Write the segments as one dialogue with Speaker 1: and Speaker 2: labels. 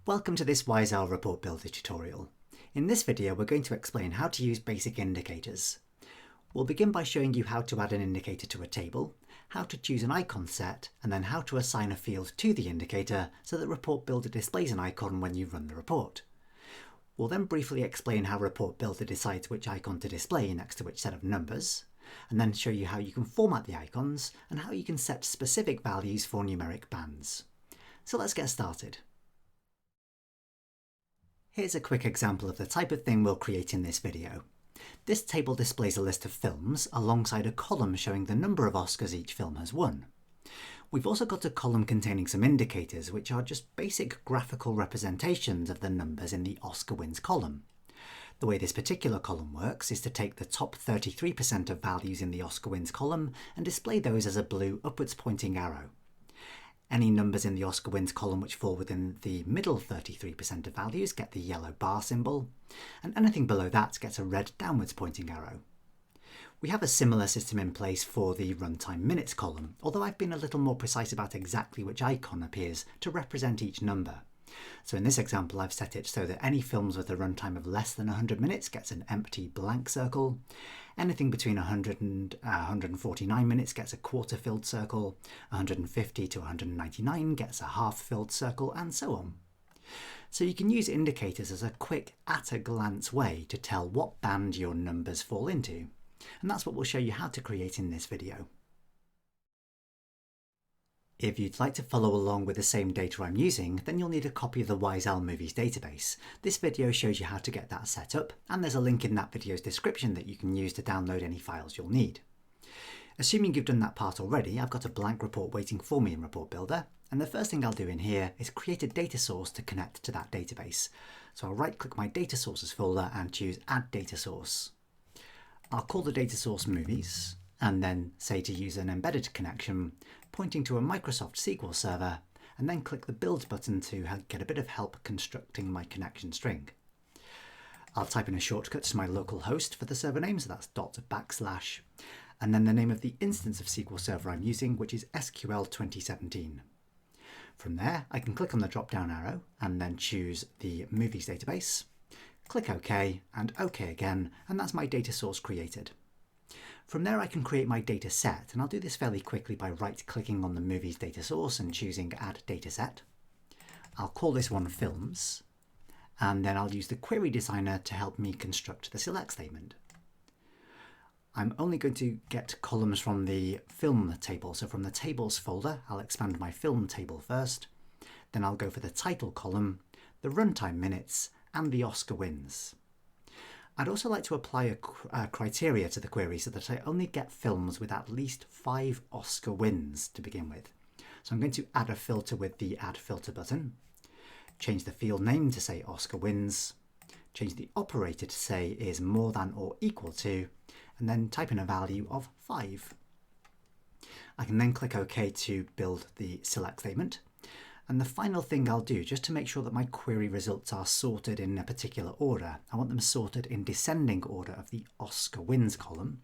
Speaker 1: Welcome to this WiseOwl Report Builder tutorial. In this video we're going to explain how to use basic indicators. We'll begin by showing you how to add an indicator to a table, how to choose an icon set, and then how to assign a field to the indicator so that Report Builder displays an icon when you run the report. We'll then briefly explain how Report Builder decides which icon to display next to which set of numbers, and then show you how you can format the icons and how you can set specific values for numeric bands. So let's get started. Here's a quick example of the type of thing we'll create in this video. This table displays a list of films alongside a column showing the number of Oscars each film has won. We've also got a column containing some indicators, which are just basic graphical representations of the numbers in the Oscar wins column. The way this particular column works is to take the top 33% of values in the Oscar wins column and display those as a blue upwards pointing arrow. Any numbers in the Oscar wins column which fall within the middle 33% of values get the yellow bar symbol, and anything below that gets a red downwards pointing arrow. We have a similar system in place for the runtime minutes column, although I've been a little more precise about exactly which icon appears to represent each number. So in this example I've set it so that any films with a runtime of less than 100 minutes gets an empty blank circle, anything between 100 and 149 minutes gets a quarter filled circle, 150 to 199 gets a half filled circle, and so on. So you can use indicators as a quick at-a-glance way to tell what band your numbers fall into, and that's what we'll show you how to create in this video. If you'd like to follow along with the same data I'm using, then you'll need a copy of the WiseOwl Movies database. This video shows you how to get that set up, and there's a link in that video's description that you can use to download any files you'll need. Assuming you've done that part already, I've got a blank report waiting for me in Report Builder, and the first thing I'll do in here is create a data source to connect to that database. So I'll right-click my Data Sources folder and choose Add Data Source. I'll call the data source Movies, and then say to use an embedded connection pointing to a Microsoft SQL server, and then click the Build button to get a bit of help constructing my connection string. I'll type in a shortcut to my local host for the server name, so that's // and then the name of the instance of SQL Server I'm using, which is SQL 2017. From there, I can click on the drop-down arrow and then choose the Movies database, click OK and OK again, and that's my data source created. From there I can create my data set, and I'll do this fairly quickly by right-clicking on the Movies data source and choosing Add Dataset. I'll call this one Films, and then I'll use the Query Designer to help me construct the select statement. I'm only going to get columns from the Film table, so from the Tables folder I'll expand my Film table first, then I'll go for the Title column, the Runtime Minutes, and the Oscar Wins. I'd also like to apply a criteria to the query so that I only get films with at least 5 Oscar wins to begin with. So I'm going to add a filter with the Add Filter button, change the field name to say Oscar Wins, change the operator to say is more than or equal to, and then type in a value of 5. I can then click OK to build the select statement. And the final thing I'll do, just to make sure that my query results are sorted in a particular order, I want them sorted in descending order of the Oscar Wins column.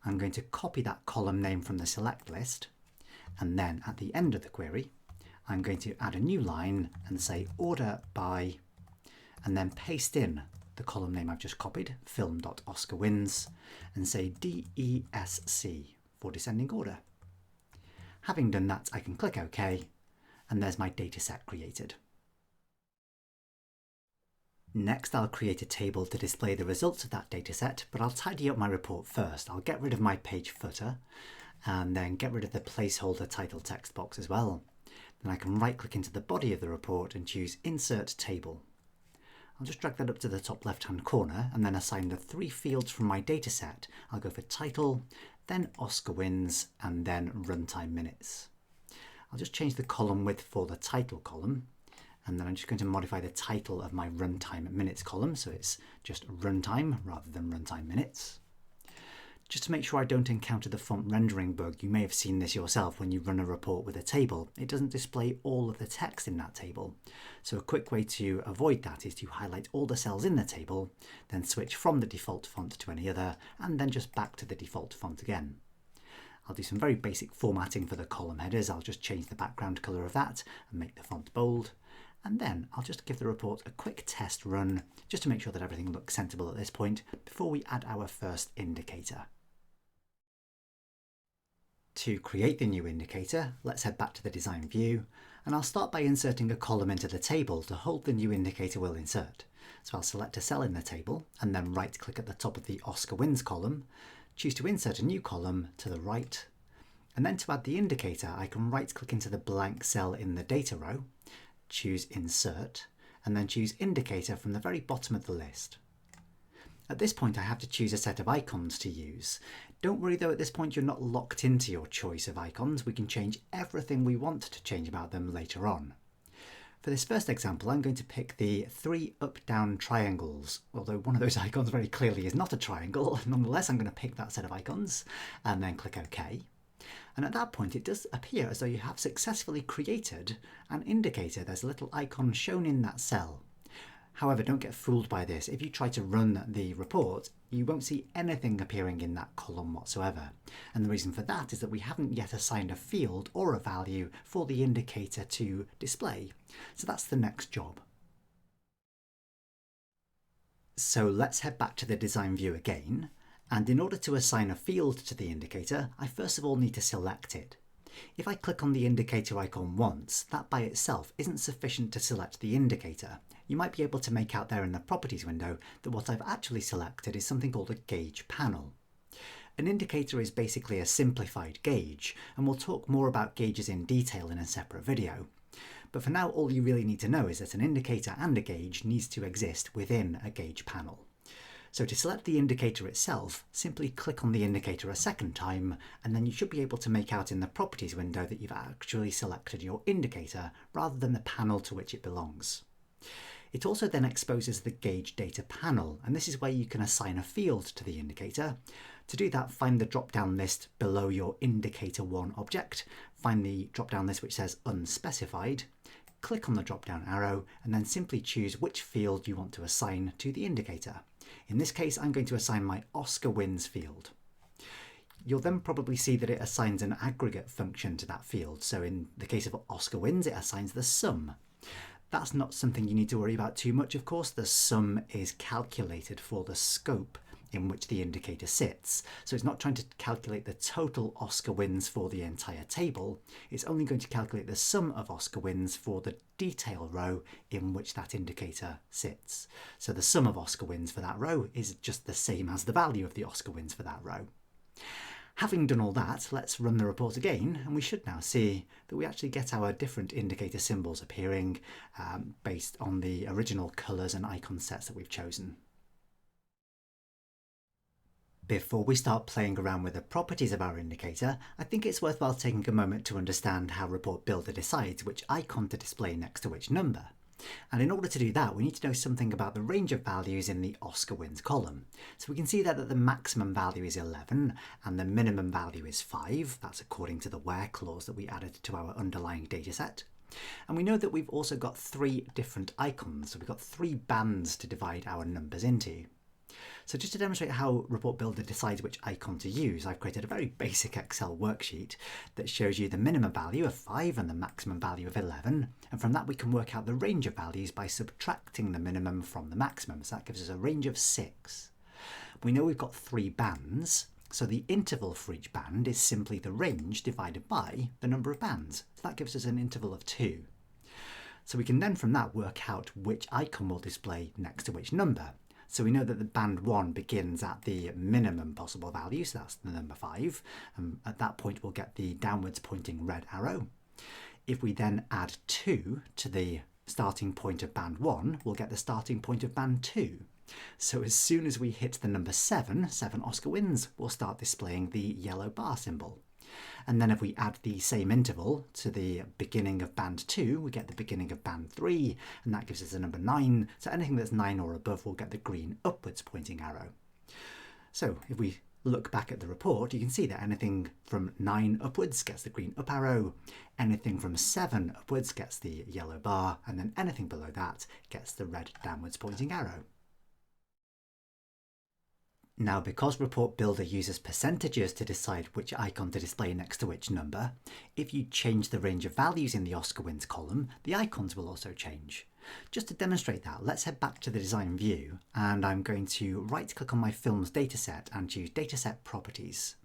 Speaker 1: I'm going to copy that column name from the select list, and then at the end of the query, I'm going to add a new line and say order by, and then paste in the column name I've just copied, film.oscarwins, and say DESC for descending order. Having done that, I can click OK, and there's my data set created. Next, I'll create a table to display the results of that data set, but I'll tidy up my report first. I'll get rid of my page footer and then get rid of the placeholder title text box as well. Then I can right-click into the body of the report and choose Insert Table. I'll just drag that up to the top left-hand corner and then assign the 3 fields from my data set. I'll go for Title, then Oscar Wins, and then Runtime Minutes. I'll just change the column width for the title column, and then I'm just going to modify the title of my runtime minutes column so it's just runtime rather than runtime minutes. Just to make sure I don't encounter the font rendering bug, you may have seen this yourself when you run a report with a table. It doesn't display all of the text in that table. So a quick way to avoid that is to highlight all the cells in the table, then switch from the default font to any other, and then just back to the default font again. I'll do some very basic formatting for the column headers. I'll just change the background colour of that and make the font bold. And then I'll just give the report a quick test run, just to make sure that everything looks sensible at this point, before we add our first indicator. To create the new indicator, let's head back to the design view, and I'll start by inserting a column into the table to hold the new indicator we'll insert. So I'll select a cell in the table, and then right-click at the top of the Oscar wins column, choose to insert a new column to the right, and then to add the indicator, I can right-click into the blank cell in the data row, choose Insert, and then choose Indicator from the very bottom of the list. At this point, I have to choose a set of icons to use. Don't worry though, at this point you're not locked into your choice of icons. We can change everything we want to change about them later on. For this first example, I'm going to pick the 3 up-down triangles, although one of those icons very clearly is not a triangle. Nonetheless, I'm going to pick that set of icons and then click OK. And at that point, it does appear as though you have successfully created an indicator. There's a little icon shown in that cell. However, don't get fooled by this. If you try to run the report, you won't see anything appearing in that column whatsoever. And the reason for that is that we haven't yet assigned a field or a value for the indicator to display. So that's the next job. So let's head back to the design view again. And in order to assign a field to the indicator, I first of all need to select it. If I click on the indicator icon once, that by itself isn't sufficient to select the indicator. You might be able to make out there in the properties window that what I've actually selected is something called a gauge panel. An indicator is basically a simplified gauge, and we'll talk more about gauges in detail in a separate video. But for now, all you really need to know is that an indicator and a gauge needs to exist within a gauge panel. So to select the indicator itself, simply click on the indicator a second time, and then you should be able to make out in the properties window that you've actually selected your indicator rather than the panel to which it belongs. It also then exposes the gauge data panel, and this is where you can assign a field to the indicator. To do that, find the drop-down list below your indicator 1 object, find the drop-down list which says unspecified, click on the drop-down arrow, and then simply choose which field you want to assign to the indicator. In this case, I'm going to assign my Oscar wins field. You'll then probably see that it assigns an aggregate function to that field. So in the case of Oscar wins, it assigns the sum. That's not something you need to worry about too much, of course. The sum is calculated for the scope in which the indicator sits. So it's not trying to calculate the total Oscar wins for the entire table. It's only going to calculate the sum of Oscar wins for the detail row in which that indicator sits. So the sum of Oscar wins for that row is just the same as the value of the Oscar wins for that row. Having done all that, let's run the report again, and we should now see that we actually get our different indicator symbols appearing based on the original colours and icon sets that we've chosen. Before we start playing around with the properties of our indicator, I think it's worthwhile taking a moment to understand how Report Builder decides which icon to display next to which number. And in order to do that, we need to know something about the range of values in the Oscar wins column. So we can see there that the maximum value is 11 and the minimum value is 5. That's according to the where clause that we added to our underlying dataset. And we know that we've also got 3 different icons, so we've got 3 bands to divide our numbers into. So just to demonstrate how Report Builder decides which icon to use, I've created a very basic Excel worksheet that shows you the minimum value of 5 and the maximum value of 11. And from that we can work out the range of values by subtracting the minimum from the maximum. So that gives us a range of 6. We know we've got 3 bands, so the interval for each band is simply the range divided by the number of bands. So that gives us an interval of 2. So we can then from that work out which icon will display next to which number. So we know that the band 1 begins at the minimum possible value, so that's the number 5. And at that point we'll get the downwards pointing red arrow. If we then add 2 to the starting point of band 1, we'll get the starting point of band 2. So as soon as we hit the number 7 Oscar wins, we'll start displaying the yellow bar symbol. And then if we add the same interval to the beginning of band 2, we get the beginning of band 3, and that gives us a number 9. So anything that's 9 or above will get the green upwards pointing arrow. So if we look back at the report, you can see that anything from 9 upwards gets the green up arrow, anything from 7 upwards gets the yellow bar, and then anything below that gets the red downwards pointing arrow. Now, because Report Builder uses percentages to decide which icon to display next to which number, if you change the range of values in the Oscar wins column, the icons will also change. Just to demonstrate that, let's head back to the design view, and I'm going to right-click on my film's dataset and choose Dataset Properties.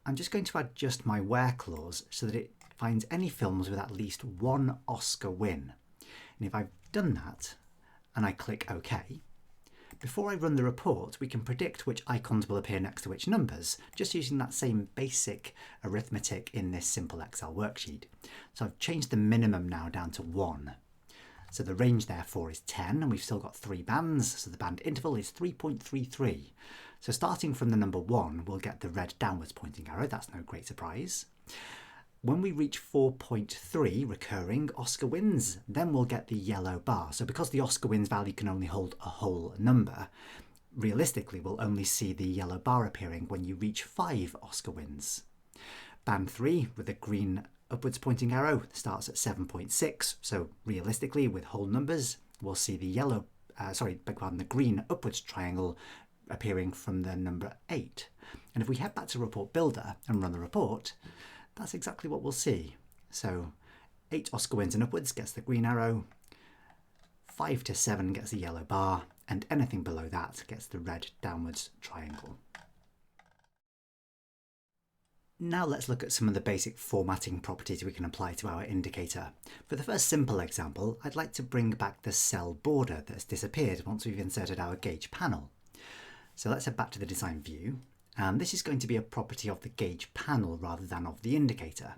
Speaker 1: I'm just going to adjust my where clause so that it finds any films with at least one Oscar win. And if I've done that, and I click OK, before I run the report, we can predict which icons will appear next to which numbers, just using that same basic arithmetic in this simple Excel worksheet. So I've changed the minimum now down to 1. So the range therefore is 10, and we've still got 3 bands, so the band interval is 3.33. So starting from the number 1, we'll get the red downwards pointing arrow. That's no great surprise. When we reach 4.3 recurring Oscar wins, then we'll get the yellow bar. So because the Oscar wins value can only hold a whole number, realistically we'll only see the yellow bar appearing when you reach 5 Oscar wins. Band 3 with the green upwards pointing arrow starts at 7.6, so realistically with whole numbers we'll see the the green upwards triangle appearing from the number 8. And if we head back to Report Builder and run the report, that's exactly what we'll see. So 8 Oscar wins and upwards gets the green arrow, 5 to 7 gets the yellow bar, and anything below that gets the red downwards triangle. Now let's look at some of the basic formatting properties we can apply to our indicator. For the first simple example, I'd like to bring back the cell border that's disappeared once we've inserted our gauge panel. So let's head back to the design view. And this is going to be a property of the gauge panel rather than of the indicator.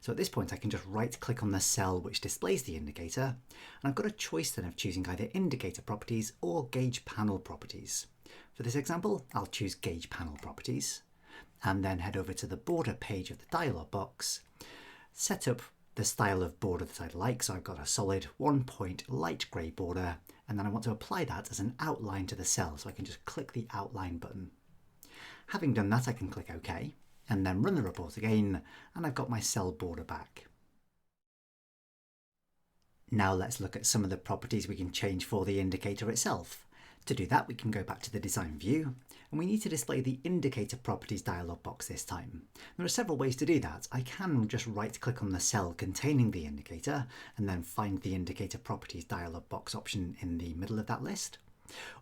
Speaker 1: So at this point I can just right click on the cell which displays the indicator, and I've got a choice then of choosing either indicator properties or gauge panel properties. For this example I'll choose gauge panel properties and then head over to the border page of the dialog box, set up the style of border that I'd like. So I've got a solid 1-point light grey border, and then I want to apply that as an outline to the cell, so I can just click the outline button. Having done that, I can click OK and then run the report again, and I've got my cell border back. Now let's look at some of the properties we can change for the indicator itself. To do that, we can go back to the design view, and we need to display the indicator properties dialog box this time. There are several ways to do that. I can just right click on the cell containing the indicator and then find the indicator properties dialog box option in the middle of that list.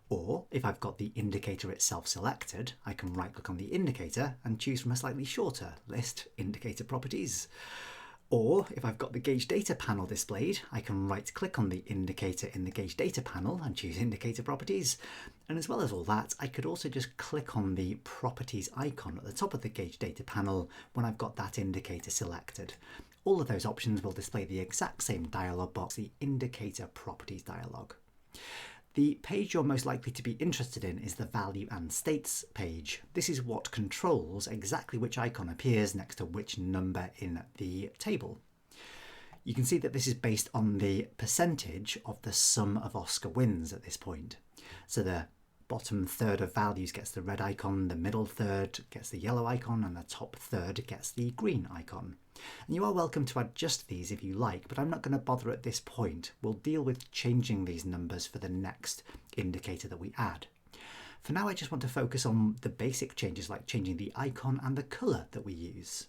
Speaker 1: Or if I've got the indicator itself selected, I can right click on the indicator and choose from a slightly shorter list, indicator properties. Or if I've got the gauge data panel displayed, I can right click on the indicator in the gauge data panel and choose indicator properties. And as well as all that, I could also just click on the properties icon at the top of the gauge data panel when I've got that indicator selected. All of those options will display the exact same dialog box, the indicator properties dialog. The page you're most likely to be interested in is the value and states page. This is what controls exactly which icon appears next to which number in the table. You can see that this is based on the percentage of the sum of Oscar wins at this point. So the bottom third of values gets the red icon, the middle third gets the yellow icon, and the top third gets the green icon. And you are welcome to adjust these if you like, but I'm not going to bother at this point. We'll deal with changing these numbers for the next indicator that we add. For now, I just want to focus on the basic changes like changing the icon and the colour that we use.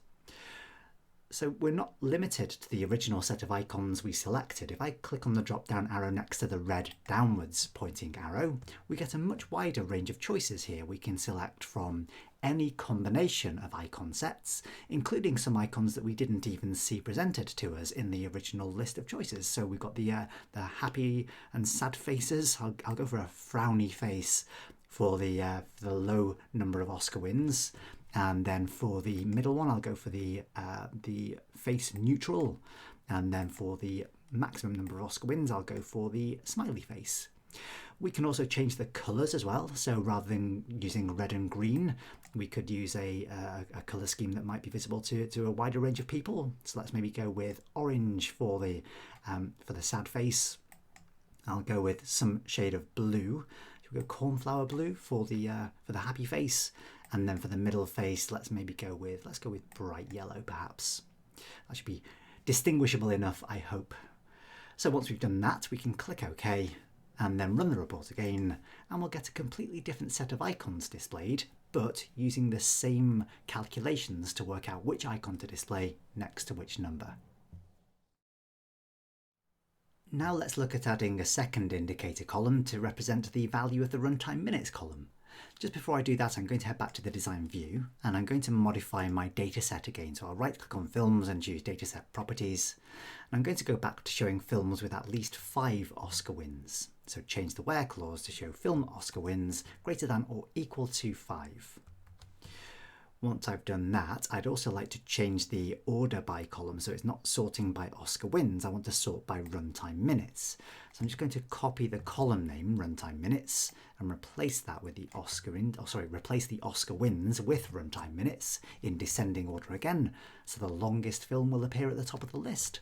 Speaker 1: So we're not limited to the original set of icons we selected. If I click on the drop-down arrow next to the red downwards pointing arrow, we get a much wider range of choices here. We can select from any combination of icon sets, including some icons that we didn't even see presented to us in the original list of choices. So we've got the happy and sad faces. I'll go for a frowny face for the low number of Oscar wins. And then for the middle one, I'll go for the face neutral. And then for the maximum number of Oscar wins, I'll go for the smiley face. We can also change the colours as well. So rather than using red and green, we could use a colour scheme that might be visible to a wider range of people. So let's maybe go with orange for the sad face. I'll go with some shade of blue. We'll go cornflower blue for the happy face. And then for the middle face, let's go with bright yellow perhaps. That should be distinguishable enough, I hope. So once we've done that, we can click OK and then run the report again, and we'll get a completely different set of icons displayed, but using the same calculations to work out which icon to display next to which number. Now let's look at adding a second indicator column to represent the value of the runtime minutes column. Just before I do that, I'm going to head back to the design view, and I'm going to modify my dataset again. So I'll right click on films and choose dataset properties. And I'm going to go back to showing films with at least 5 Oscar wins. So change the where clause to show film Oscar wins greater than or equal to 5. Once I've done that, I'd also like to change the order by column, so it's not sorting by Oscar wins. I want to sort by runtime minutes. So I'm just going to copy the column name runtime minutes and replace that with the replace the Oscar wins with runtime minutes in descending order again, so the longest film will appear at the top of the list.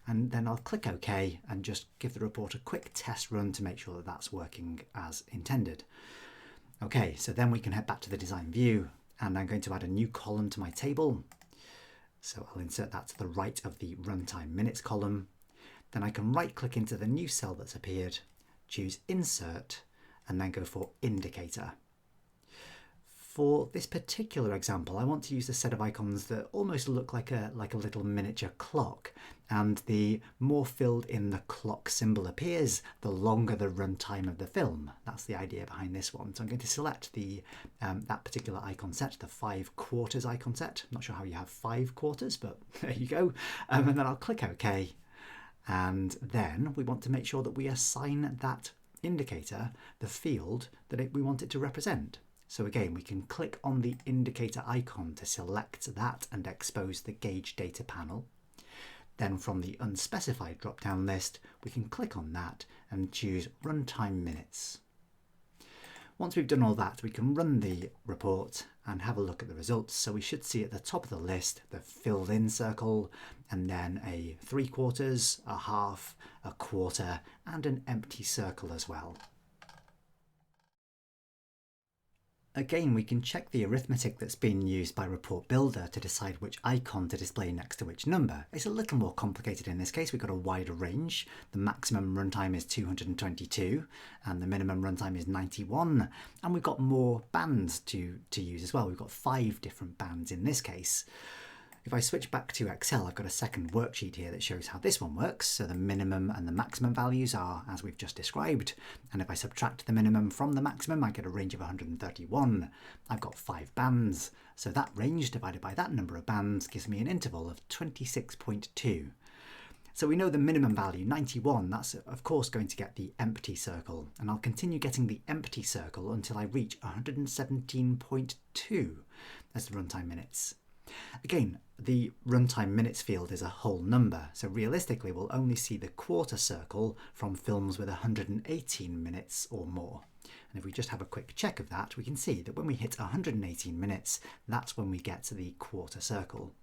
Speaker 1: And then I'll click OK and just give the report a quick test run to make sure that that's working as intended. Okay, so then we can head back to the design view, and I'm going to add a new column to my table. So I'll insert that to the right of the runtime minutes column. Then I can right click into the new cell that's appeared, choose Insert, and then go for Indicator. For this particular example, I want to use a set of icons that almost look like a little miniature clock, and the more filled in the clock symbol appears, the longer the runtime of the film. That's the idea behind this one. So I'm going to select the that particular icon set, the 5 quarters icon set. I'm not sure how you have 5 quarters, but there you go. And then I'll click OK. And then we want to make sure that we assign that indicator the field that we want it to represent. So again, we can click on the indicator icon to select that and expose the gauge data panel. Then from the unspecified drop-down list, we can click on that and choose runtime minutes. Once we've done all that, we can run the report and have a look at the results. So we should see at the top of the list the filled in circle, and then a 3/4, a half, a quarter, and an empty circle as well. Again, we can check the arithmetic that's been used by Report Builder to decide which icon to display next to which number. It's a little more complicated in this case. We've got a wider range. The maximum runtime is 222 and the minimum runtime is 91. And we've got more bands to use as well. We've got 5 different bands in this case. If I switch back to Excel, I've got a second worksheet here that shows how this one works. So the minimum and the maximum values are as we've just described. And if I subtract the minimum from the maximum, I get a range of 131. I've got 5 bands. So that range divided by that number of bands gives me an interval of 26.2. So we know the minimum value, 91, that's of course going to get the empty circle. And I'll continue getting the empty circle until I reach 117.2 as the runtime minutes. Again, the runtime minutes field is a whole number, so realistically we'll only see the quarter circle from films with 118 minutes or more. And if we just have a quick check of that, we can see that when we hit 118 minutes, that's when we get to the quarter circle.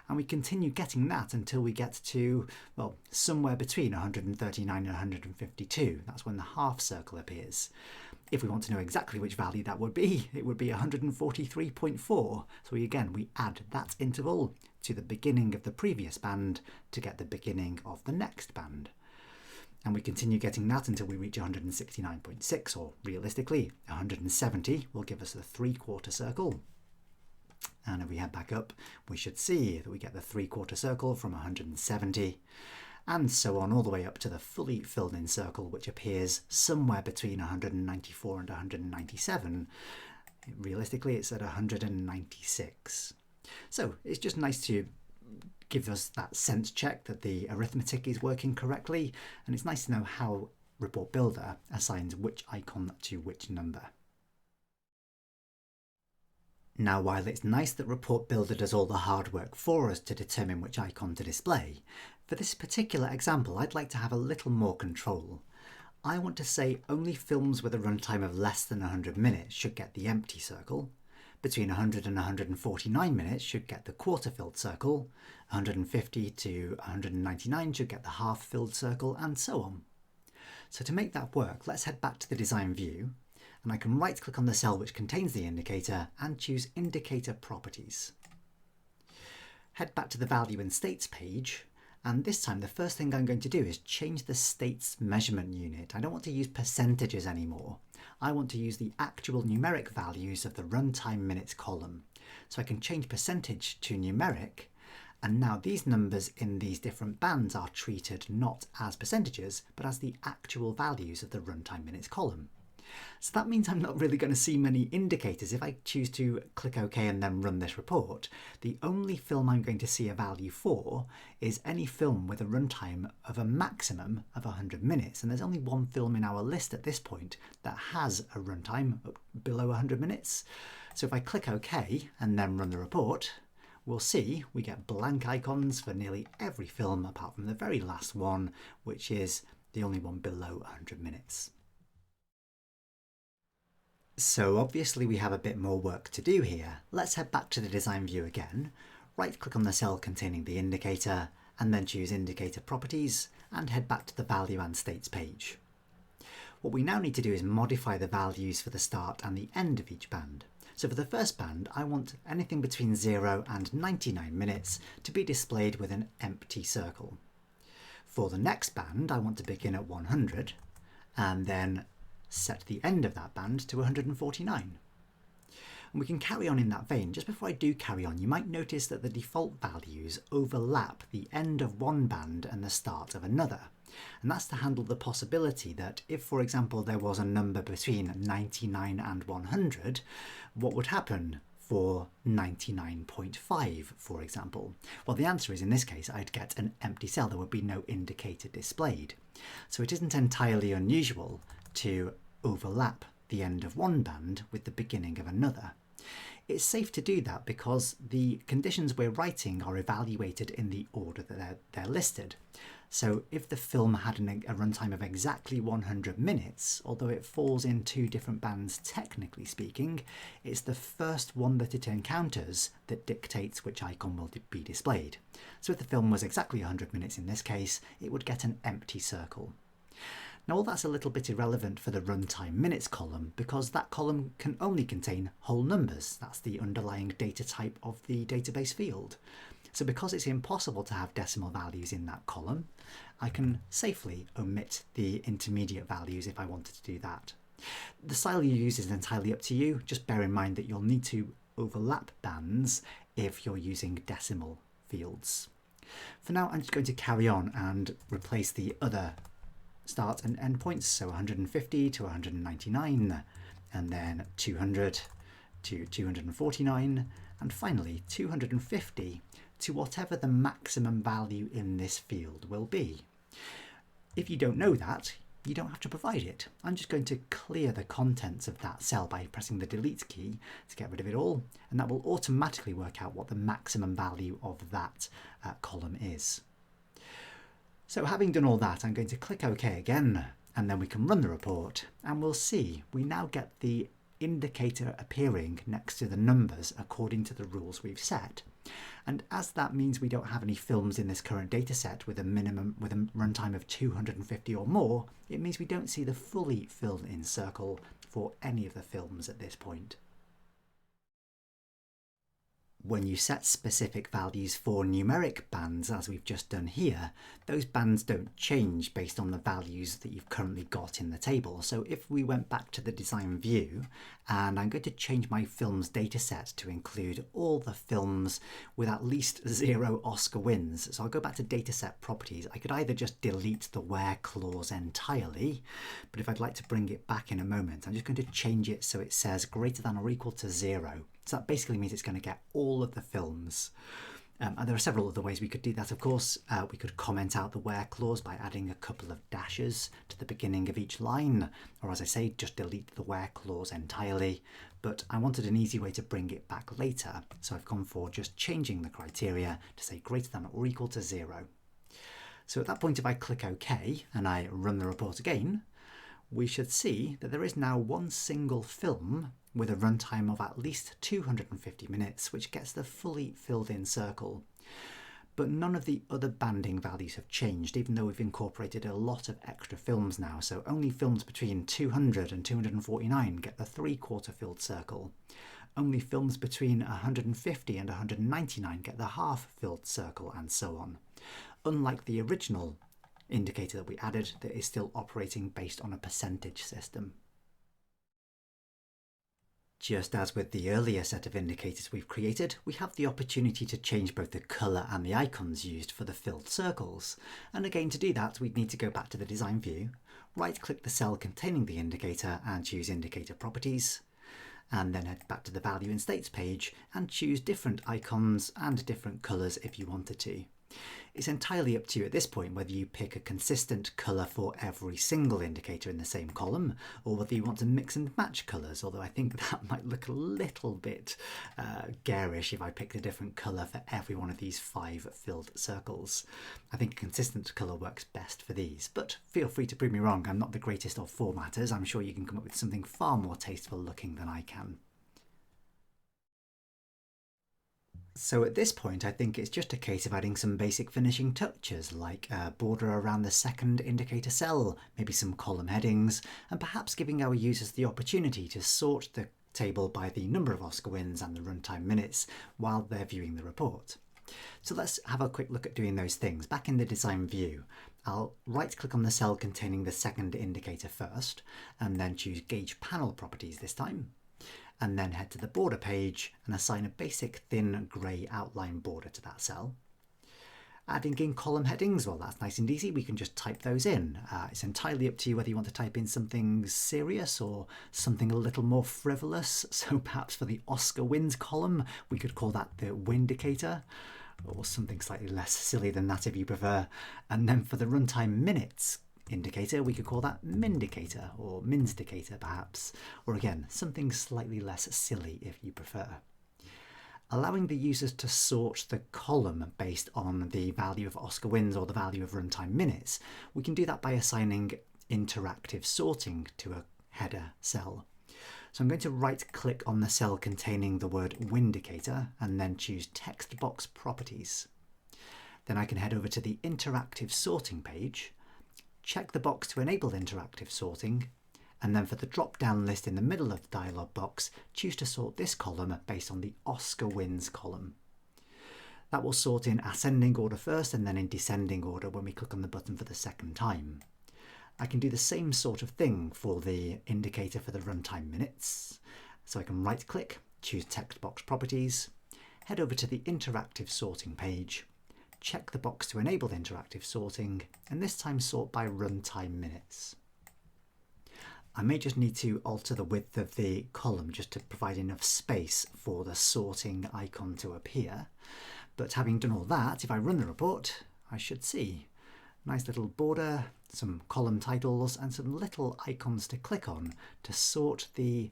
Speaker 1: And we continue getting that until we get to, well, somewhere between 139 and 152. That's when the half circle appears. If we want to know exactly which value that would be, it would be 143.4. So we add that interval to the beginning of the previous band to get the beginning of the next band. And we continue getting that until we reach 169.6, or realistically, 170 will give us the 3/4 circle. And if we head back up, we should see that we get the 3/4 circle from 170. And so on all the way up to the fully filled in circle, which appears somewhere between 194 and 197. Realistically, it's at 196. So it's just nice to give us that sense check that the arithmetic is working correctly, and it's nice to know how Report Builder assigns which icon to which number. Now, while it's nice that Report Builder does all the hard work for us to determine which icon to display, for this particular example, I'd like to have a little more control. I want to say only films with a runtime of less than 100 minutes should get the empty circle, between 100 and 149 minutes should get the quarter-filled circle, 150 to 199 should get the half-filled circle, and so on. So to make that work, let's head back to the design view, and I can right-click on the cell which contains the indicator and choose Indicator Properties. Head back to the Value and States page, And this time, the first thing I'm going to do is change the state's measurement unit. I don't want to use percentages anymore. I want to use the actual numeric values of the runtime minutes column. So I can change percentage to numeric, and now these numbers in these different bands are treated not as percentages, but as the actual values of the runtime minutes column. So that means I'm not really going to see many indicators. If I choose to click OK and then run this report, the only film I'm going to see a value for is any film with a runtime of a maximum of 100 minutes. And there's only one film in our list at this point that has a runtime below 100 minutes. So if I click OK and then run the report, we'll see we get blank icons for nearly every film apart from the very last one, which is the only one below 100 minutes. So obviously we have a bit more work to do here. Let's head back to the design view again, right-click on the cell containing the indicator, and then choose Indicator Properties, and head back to the Value and States page. What we now need to do is modify the values for the start and the end of each band. So for the first band, I want anything between 0 and 99 minutes to be displayed with an empty circle. For the next band, I want to begin at 100, and then set the end of that band to 149. And we can carry on in that vein. Just before I do carry on, you might notice that the default values overlap the end of one band and the start of another. And that's to handle the possibility that if, for example, there was a number between 99 and 100, what would happen for 99.5, for example? Well, the answer is, in this case, I'd get an empty cell. There would be no indicator displayed. So it isn't entirely unusual to overlap the end of one band with the beginning of another. It's safe to do that because the conditions we're writing are evaluated in the order that they're listed. So if the film had a runtime of exactly 100 minutes, although it falls in two different bands technically speaking, it's the first one that it encounters that dictates which icon will be displayed. So if the film was exactly 100 minutes in this case, it would get an empty circle. Now all that's a little bit irrelevant for the runtime minutes column because that column can only contain whole numbers. That's the underlying data type of the database field. So because it's impossible to have decimal values in that column, I can safely omit the intermediate values if I wanted to do that. The style you use is entirely up to you. Just bear in mind that you'll need to overlap bands if you're using decimal fields. For now, I'm just going to carry on and replace the other start and end points, so 150 to 199, and then 200 to 249, and finally 250 to whatever the maximum value in this field will be. If you don't know that, you don't have to provide it. I'm just going to clear the contents of that cell by pressing the delete key to get rid of it all, and that will automatically work out what the maximum value of that column is. So having done all that, I'm going to click OK again, and then we can run the report, and we'll see we now get the indicator appearing next to the numbers according to the rules we've set. And as that means we don't have any films in this current data set with a runtime of 250 or more, it means we don't see the fully filled in circle for any of the films at this point. When you set specific values for numeric bands, as we've just done here, those bands don't change based on the values that you've currently got in the table. So if we went back to the design view, and I'm going to change my films dataset to include all the films with at least 0 Oscar wins. So I'll go back to dataset properties. I could either just delete the where clause entirely, but if I'd like to bring it back in a moment, I'm just going to change it so it says greater than or equal to 0. So that basically means it's going to get all of the films. And there are several other ways we could do that, of course. We could comment out the where clause by adding a couple of dashes to the beginning of each line, or as I say, just delete the where clause entirely. But I wanted an easy way to bring it back later, so I've gone for just changing the criteria to say greater than or equal to 0. So at that point, if I click OK and I run the report again, we should see that there is now one single film with a runtime of at least 250 minutes, which gets the fully filled in circle. But none of the other banding values have changed, even though we've incorporated a lot of extra films now. So only films between 200 and 249 get the 3/4 filled circle. Only films between 150 and 199 get the half filled circle, and so on. unlike the original indicator that we added that is still operating based on a percentage system. Just as with the earlier set of indicators we've created, we have the opportunity to change both the colour and the icons used for the filled circles. And again, to do that, we'd need to go back to the design view, right-click the cell containing the indicator and choose Indicator Properties, and then head back to the Value and States page and choose different icons and different colours if you wanted to. It's entirely up to you at this point whether you pick a consistent colour for every single indicator in the same column, or whether you want to mix and match colours, although I think that might look a little bit garish if I picked a different colour for every one of these 5 filled circles. I think a consistent colour works best for these, but feel free to prove me wrong. I'm not the greatest of formatters. I'm sure you can come up with something far more tasteful looking than I can. So at this point, I think it's just a case of adding some basic finishing touches, like a border around the second indicator cell, maybe some column headings, and perhaps giving our users the opportunity to sort the table by the number of Oscar wins and the runtime minutes while they're viewing the report. So let's have a quick look at doing those things. Back in the design view, I'll right-click on the cell containing the second indicator first, and then choose Gauge Panel Properties this time, and then head to the border page and assign a basic thin grey outline border to that cell. Adding in column headings, well, that's nice and easy. We can just type those in. It's entirely up to you whether you want to type in something serious or something a little more frivolous. So perhaps for the Oscar wins column, we could call that the Windicator, or something slightly less silly than that if you prefer. And then for the runtime minutes indicator, we could call that Mindicator or Minsdicator perhaps, or again, something slightly less silly if you prefer. Allowing the users to sort the column based on the value of Oscar wins or the value of runtime minutes, we can do that by assigning interactive sorting to a header cell. So I'm going to right-click on the cell containing the word Windicator and then choose Text Box Properties. Then I can head over to the interactive sorting page, check the box to enable interactive sorting, and then for the drop-down list in the middle of the dialog box, choose to sort this column based on the Oscar wins column. That will sort in ascending order first and then in descending order when we click on the button for the second time. I can do the same sort of thing for the indicator for the runtime minutes. So I can right-click, choose Text Box Properties, head over to the interactive sorting page, check the box to enable interactive sorting, and this time sort by runtime minutes. I may just need to alter the width of the column just to provide enough space for the sorting icon to appear. But having done all that, if I run the report, I should see a nice little border, some column titles, and some little icons to click on to sort the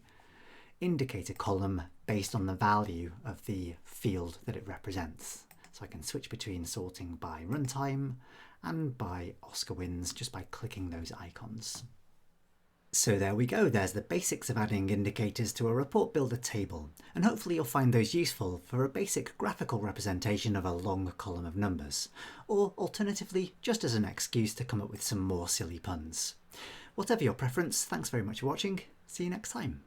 Speaker 1: indicator column based on the value of the field that it represents. So I can switch between sorting by runtime and by Oscar wins just by clicking those icons. So there we go, there's the basics of adding indicators to a report builder table, and hopefully you'll find those useful for a basic graphical representation of a long column of numbers, or alternatively just as an excuse to come up with some more silly puns. Whatever your preference, thanks very much for watching, see you next time.